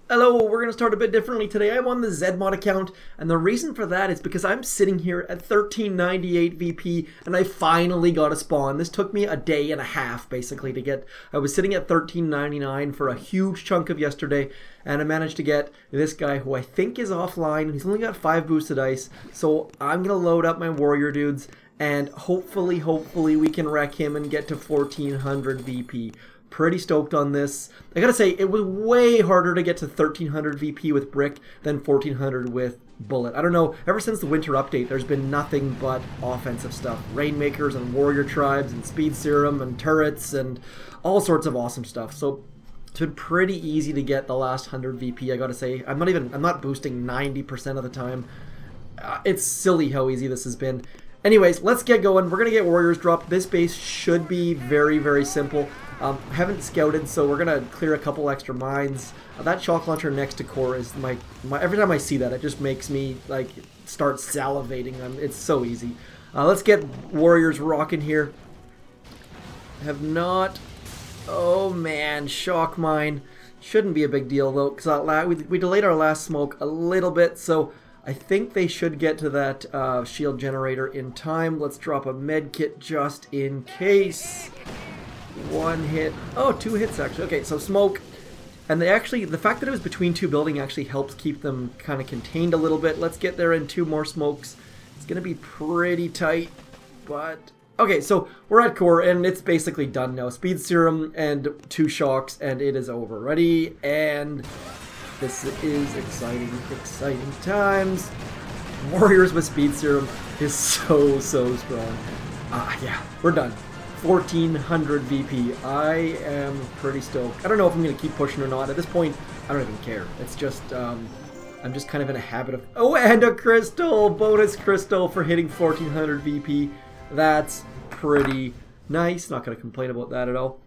Hello, we're going to start a bit differently today. I'm on the zmoT account, and the reason for that is because I'm sitting here at 1398 VP, and I finally got a spawn. This took me a day and a half, basically, to get... I was sitting at 1399 for a huge chunk of yesterday, and I managed to get this guy who I think is offline. He's only got 5 boosted ice, so I'm going to load up my warrior dudes, and hopefully we can wreck him and get to 1400 VP. Pretty stoked on this. I gotta say, it was way harder to get to 1300 VP with Brick than 1400 with Bullit. I don't know, ever since the winter update, there's been nothing but offensive stuff. Rainmakers and warrior tribes and speed serum and turrets and all sorts of awesome stuff. So it's been pretty easy to get the last 100 VP, I gotta say. I'm not boosting 90% of the time. It's silly how easy this has been. Anyways, let's get going. We're gonna get warriors dropped. This base should be very simple. Haven't scouted, so we're gonna clear a couple extra mines. That shock launcher next to core is my every time I see that, it just makes me like start salivating. It's so easy. Let's get warriors rocking here. Have not. Oh man, shock mine shouldn't be a big deal though, because we delayed our last smoke a little bit, so I think they should get to that shield generator in time. Let's drop a med kit just in case. 1 hit. Oh, 2 hits actually. Okay, so smoke. And the fact that it was between 2 buildings actually helps keep them kind of contained a little bit. Let's get there in 2 more smokes. It's going to be pretty tight, but... Okay, so we're at core, and it's basically done now. Speed serum and 2 shocks, and it is over. Ready? And this is exciting times. Warriors with speed serum is so strong. Yeah, we're done. 1400 VP. I am pretty stoked. I don't know if I'm going to keep pushing or not. At this point, I don't even care. It's just, I'm just kind of in a habit of... Oh, and a crystal! Bonus crystal for hitting 1400 VP. That's pretty nice. Not going to complain about that at all.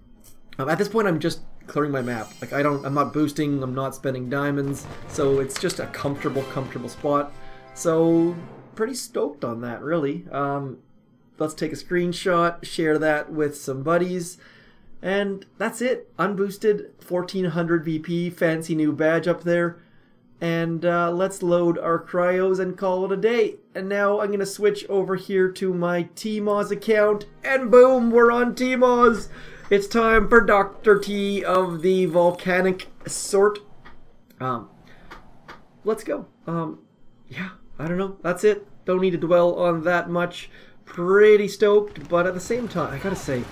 At this point, I'm just clearing my map. Like, I'm not boosting, I'm not spending diamonds, so it's just a comfortable spot. So, pretty stoked on that, really. Let's take a screenshot, share that with some buddies, and that's it. Unboosted, 1400 VP, fancy new badge up there, and let's load our cryos and call it a day. And now I'm going to switch over here to my TMOZ account, and boom, we're on TMOZ! It's time for DrT of the volcanic sort. Let's go. Yeah, I don't know, that's it. Don't need to dwell on that much. Pretty stoked, but at the same time, I gotta say,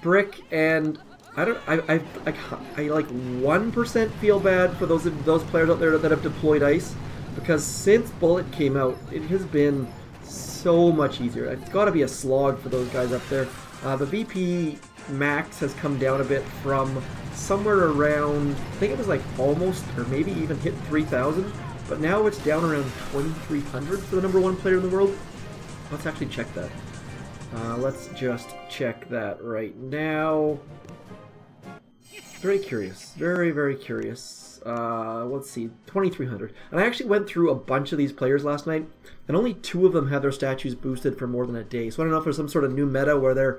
Brick and I like 1% feel bad for those players out there that have deployed ice, because since Bullit came out, it has been so much easier. It's got to be a slog for those guys up there. The VP max has come down a bit from somewhere around, I think it was like almost or maybe even hit 3,000, but now it's down around 2,300 for the #1 player in the world. Let's actually check that. Let's just check that right now. Very curious. Very curious. Let's see. 2,300. And I actually went through a bunch of these players last night, and only 2 of them had their statues boosted for more than a day. So I don't know if there's some sort of new meta where they're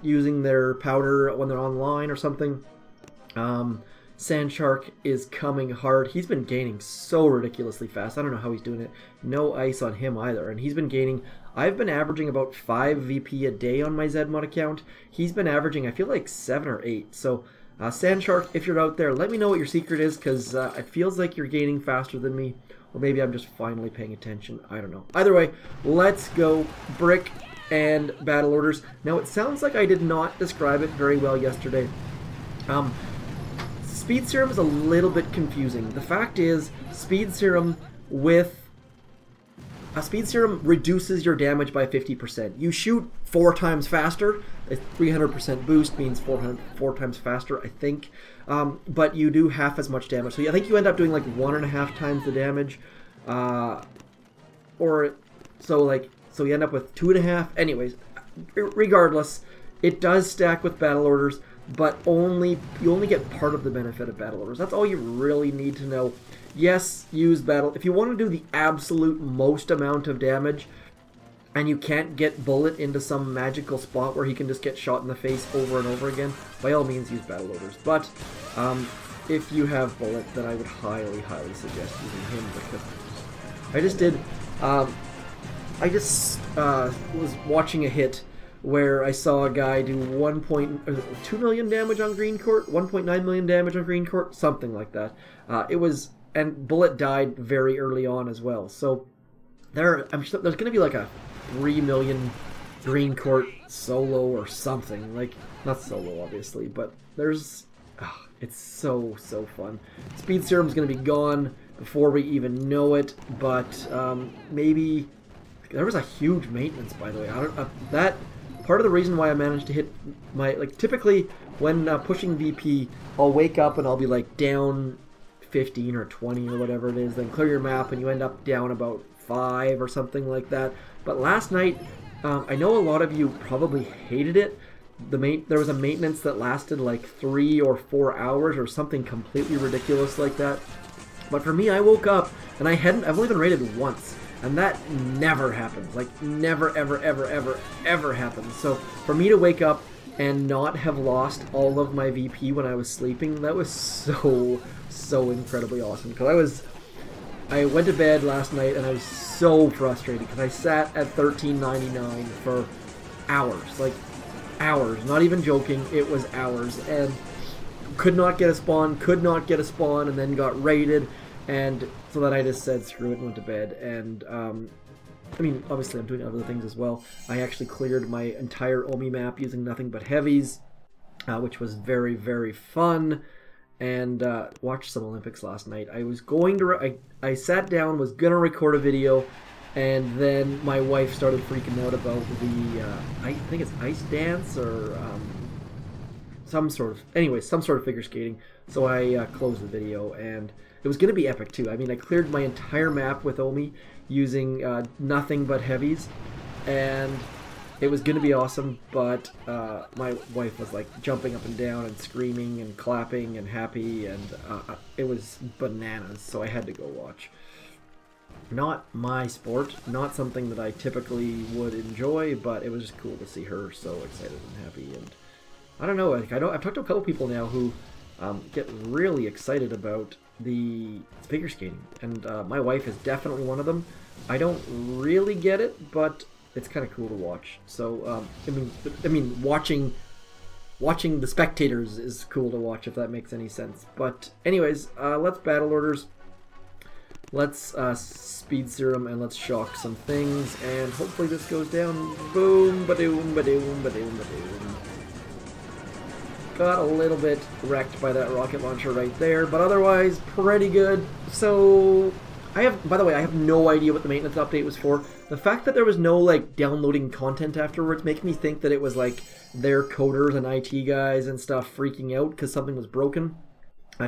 using their powder when they're online or something. Sandshark is coming hard. He's been gaining so ridiculously fast. I don't know how he's doing it. No ice on him either. And he's been gaining... I've been averaging about 5 VP a day on my zmoT account. He's been averaging, I feel like 7 or 8. So, Sandshark, if you're out there, let me know what your secret is, because it feels like you're gaining faster than me. Or maybe I'm just finally paying attention. I don't know. Either way, let's go. Brick and battle orders. Now, it sounds like I did not describe it very well yesterday. Speed serum is a little bit confusing. The fact is, speed serum reduces your damage by 50%. You shoot 4 times faster. A 300% boost means 4 times faster, I think. But you do half as much damage. So I think you end up doing like 1.5 times the damage. So you end up with 2.5. Anyways, regardless, it does stack with battle orders, but you only get part of the benefit of battle orders. That's all you really need to know. Yes, use battle. If you want to do the absolute most amount of damage, and you can't get Bullit into some magical spot where he can just get shot in the face over and over again, by all means use battle orders. But if you have Bullit, then I would highly, highly suggest using him, because I just did, was watching a hit where I saw a guy do 2 million damage on green court, 1.9 million damage on green court, something like that. And Bullit died very early on as well. So I'm sure there's going to be like a 3 million green court solo or something. Like, not solo obviously, but there's, it's so fun. Speed Serum's going to be gone before we even know it, but maybe there was a huge maintenance, by the way. That part of the reason why I managed to hit my, like, typically when pushing VP, I'll wake up and I'll be like down 15 or 20 or whatever it is, then clear your map and you end up down about 5 or something like that. But last night, I know a lot of you probably hated it. There was a maintenance that lasted like 3 or 4 hours or something completely ridiculous like that. But for me, I woke up and I've only been rated once, and that never happens. Like, never, ever happens. So for me to wake up and not have lost all of my VP when I was sleeping, that was so incredibly awesome. Because I went to bed last night and I was so frustrated because I sat at 1399 for hours, like hours, not even joking, it was hours, and could not get a spawn, and then got raided, and so then I just said screw it and went to bed. And I mean, obviously I'm doing other things as well. I actually cleared my entire Omi map using nothing but heavies, which was very fun. And watched some Olympics last night. I was going to, I sat down, was gonna record a video, and then my wife started freaking out about the, I think it's ice dance or some sort of figure skating. So I closed the video, and it was gonna be epic too. I mean, I cleared my entire map with Omi using nothing but heavies, and it was going to be awesome, but my wife was like jumping up and down and screaming and clapping and happy, and it was bananas, so I had to go watch. Not my sport, not something that I typically would enjoy, but it was just cool to see her so excited and happy. And I don't know, I've talked to a couple people now who get really excited about the figure skating, and my wife is definitely one of them. I don't really get it, but it's kind of cool to watch. So I mean, watching the spectators is cool to watch, if that makes any sense. But anyways, let's battle orders. Let's speed serum and let's shock some things, and hopefully this goes down. Boom, ba-doom, ba-doom, ba-doom, ba-doom. Got a little bit wrecked by that rocket launcher right there, but otherwise pretty good. So by the way, I have no idea what the maintenance update was for. The fact that there was no like downloading content afterwards makes me think that it was like their coders and IT guys and stuff freaking out because something was broken.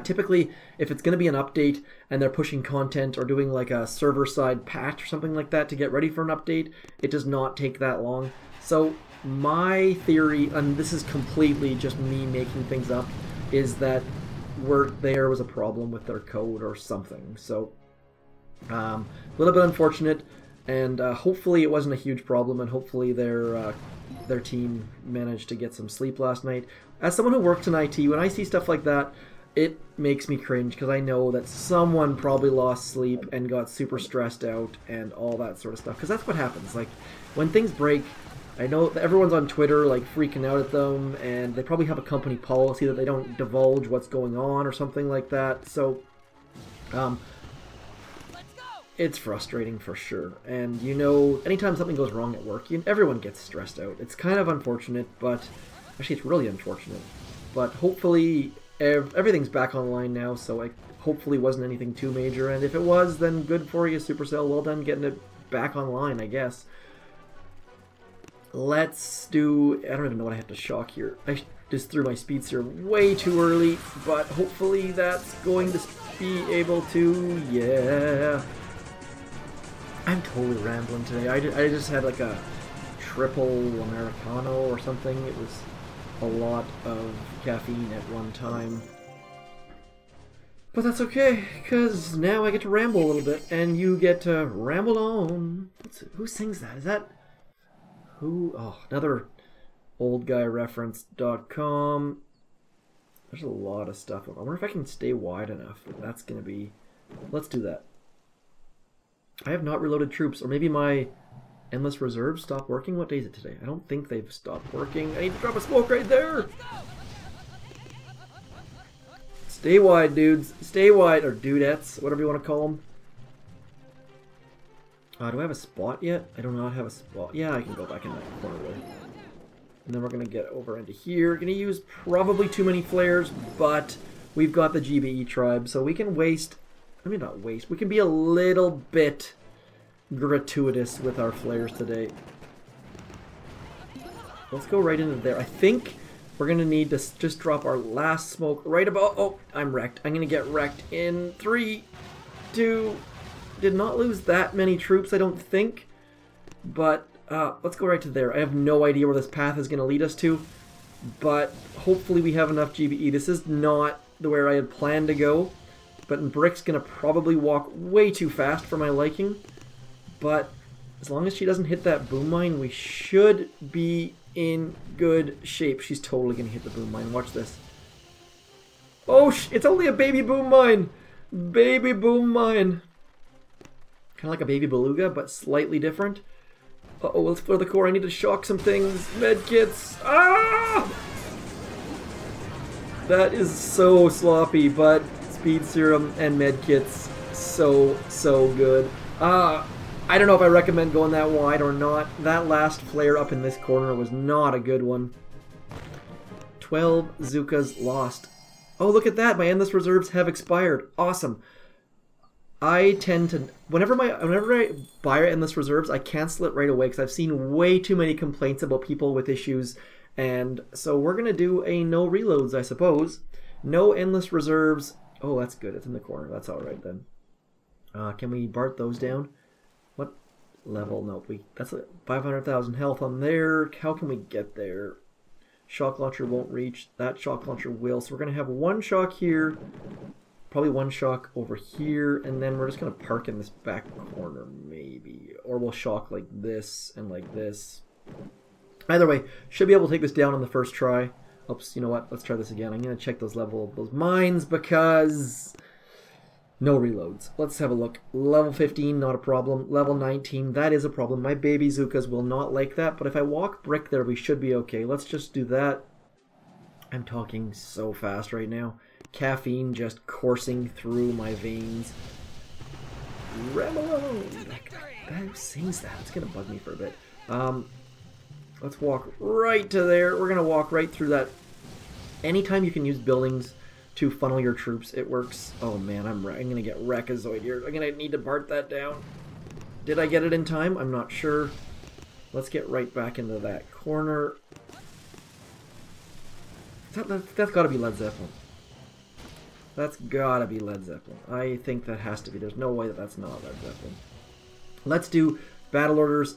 Typically, if it's going to be an update and they're pushing content or doing like a server-side patch or something like that to get ready for an update, it does not take that long. So my theory, and this is completely just me making things up, is that there was a problem with their code or something. So a little bit unfortunate, and hopefully it wasn't a huge problem, and hopefully their team managed to get some sleep last night. As someone who works in IT, when I see stuff like that, it makes me cringe because I know that someone probably lost sleep and got super stressed out and all that sort of stuff, because that's what happens. Like, when things break, I know that everyone's on Twitter like freaking out at them, and they probably have a company policy that they don't divulge what's going on or something like that. So it's frustrating for sure. And you know, anytime something goes wrong at work, everyone gets stressed out. It's kind of unfortunate, but actually it's really unfortunate. But hopefully everything's back online now, so it hopefully wasn't anything too major. And if it was, then good for you, Supercell. Well done getting it back online, I guess. Let's do... I don't even know what I have to shock here. I just threw my speed serum way too early, but hopefully that's going to be able to... Yeah. I'm totally rambling today. I just had like a triple Americano or something. It was a lot of caffeine at one time. But that's okay, because now I get to ramble a little bit, and you get to ramble on. Who sings that? Is that... Who? Oh, another oldguyreference.com. There's a lot of stuff. I wonder if I can stay wide enough. That's going to be... Let's do that. I have not reloaded troops, or maybe my endless reserves stopped working. What day is it today? I don't think they've stopped working. I need to drop a smoke right there. Stay wide, dudes. Stay wide, or dudettes, whatever you want to call them. Do I have a spot yet? I do not have a spot. Yeah, I can go back in that corner there. And then we're going to get over into here. Going to use probably too many flares, but we've got the GBE tribe, so we can waste... I mean, not waste. We can be a little bit gratuitous with our flares today. Let's go right into there. I think we're going to need to just drop our last smoke right about... Oh, I'm wrecked. I'm going to get wrecked in 3, 2... Did not lose that many troops, I don't think. But let's go right to there. I have no idea where this path is going to lead us to. But hopefully we have enough GBE. This is not where I had planned to go. But Brick's going to probably walk way too fast for my liking. But as long as she doesn't hit that boom mine, we should be in good shape. She's totally going to hit the boom mine. Watch this. Oh, it's only a baby boom mine. Baby boom mine. Kind of like a baby beluga, but slightly different. Uh-oh, let's explore the core. I need to shock some things. Medkits. Ah! That is so sloppy, but speed serum and medkits, so good. I don't know if I recommend going that wide or not. That last flare up in this corner was not a good one. 12 zookas lost. Oh, look at that. My endless reserves have expired. Awesome. I tend to, whenever I buy endless reserves, I cancel it right away because I've seen way too many complaints about people with issues, and so we're gonna do a no reloads, I suppose. No endless reserves. Oh, that's good. It's in the corner. That's all right then. Can we BART those down? What level? Nope. That's 500,000 health on there. How can we get there? Shock launcher won't reach. That shock launcher will. So we're gonna have one shock here. Probably one shock over here, and then we're just going to park in this back corner, maybe. Or we'll shock like this and like this. Either way, should be able to take this down on the first try. Oops, you know what? Let's try this again. I'm going to check those mines because... No reloads. Let's have a look. Level 15, not a problem. Level 19, that is a problem. My baby zookas will not like that, but if I walk brick there, we should be okay. Let's just do that. I'm talking so fast right now. Caffeine just coursing through my veins. Remolo! Who sings that? It's gonna bug me for a bit. Let's walk right to there. We're gonna walk right through that. Anytime you can use buildings to funnel your troops, it works. Oh man, I'm gonna get Wreckazoid here. I'm gonna need to BART that down. Did I get it in time? I'm not sure. Let's get right back into that corner. That's gotta be Led Zeppelin. That's gotta be Led Zeppelin. I think that has to be. There's no way that that's not Led Zeppelin. Let's do battle orders.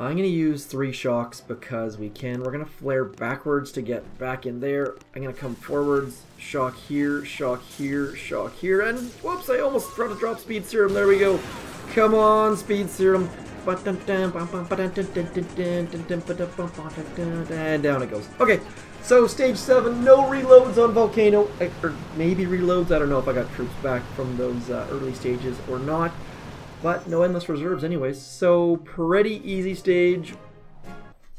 I'm going to use 3 shocks because we can. We're going to flare backwards to get back in there. I'm going to come forwards, shock here, shock here, shock here, and whoops, I almost forgot to drop speed serum. There we go. Come on, speed serum. And down it goes. Okay. So, stage 7, no reloads on Volcano, or maybe reloads, I don't know if I got troops back from those early stages or not, but no endless reserves anyways, so pretty easy stage,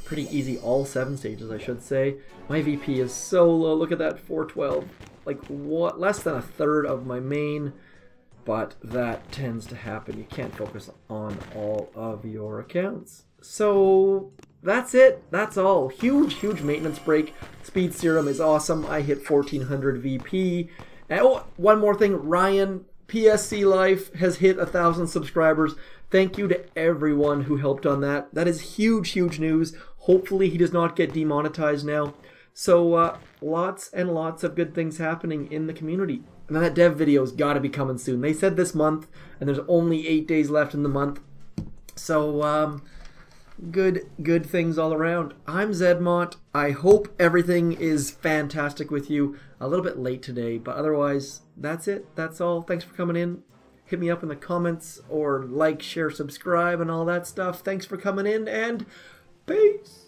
pretty easy all 7 stages I should say. My VP is so low, look at that, 412, like what, less than a third of my main, but that tends to happen, you can't focus on all of your accounts. So... that's it. That's all. Huge maintenance break. Speed serum is awesome. I hit 1400 VP. And, oh, one more thing. Ryan, PSC Life, has hit 1,000 subscribers. Thank you to everyone who helped on that. That is huge news. Hopefully he does not get demonetized now. So lots and lots of good things happening in the community. And then that dev video's got to be coming soon. They said this month, and there's only 8 days left in the month. So, good things all around. I'm zmoT. I hope everything is fantastic with you. A little bit late today, but otherwise, that's it. That's all. Thanks for coming in. Hit me up in the comments or like, share, subscribe, and all that stuff. Thanks for coming in, and peace.